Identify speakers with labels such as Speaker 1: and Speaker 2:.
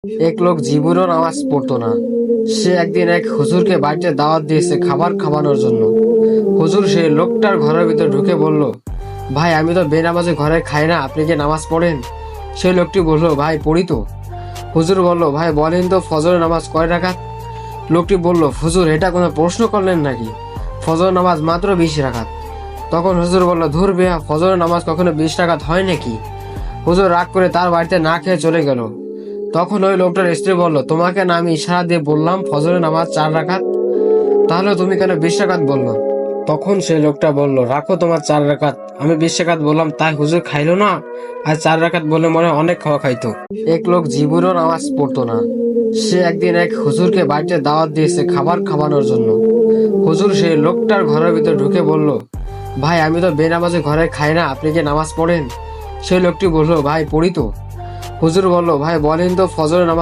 Speaker 1: এক লোক জীবনেও নামাজ পড়তো না। সে একদিন এক হুজুরকে বাড়িতে দাওয়াত দিয়েছে খাবার খাওয়ানোর জন্য। হুজুর সেই লোকটার ঘরের ভিতর ঢুকে বলল, ভাই আমি তো বেনামাজি ঘরে খাই না, আপনি কি নামাজ পড়েন? সেই লোকটি বলল, ভাই পড়ি তো। হুজুর বলল, ভাই বলেন তো ফজরের নামাজ কয় রাকাত? লোকটি বলল, হুজুর এটা কোনো প্রশ্ন করলেন নাকি? ফজর নামাজ মাত্র 20 রাকাত। তখন হুজুর বলল, ধুর বেয়া, ফজরের নামাজ কখনো 20 রাকাত হয় নাকি? হুজুর রাগ করে তার বাড়িতে না খেয়ে চলে গেল। তখন ওই লোকটার স্ত্রী বলল, তোমাকে না আমি ইশারা দিয়ে বললাম ফজরের নামাজ 4 রাকাত, তাহলে তুমি কেন 20 রাকাত বললো? তখন সেই লোকটা বলল, রাখো তোমার 4 রাকাত, আমি 20 রাকাত বললাম তাই হুজুর খাইলো না, আর 4 রাকাত বললে মনে হয় অনেক খাওয়া খাইতো। এক লোক জীবনেও নামাজ পড়তো না। সে একদিন এক হুজুরকে বাড়িতে দাওয়াত দিয়েছে খাবার খাওয়ানোর জন্য। হুজুর সেই লোকটার ঘরের ভিতর ঢুকে বলল, ভাই আমি তো বেনামাজি ঘরে খাই না, আপনি কি নামাজ পড়েন? সেই লোকটি বলল, ভাই পড়ি তো। হুজুর বলল, ভাই বলেন তো ফজরের নামাজ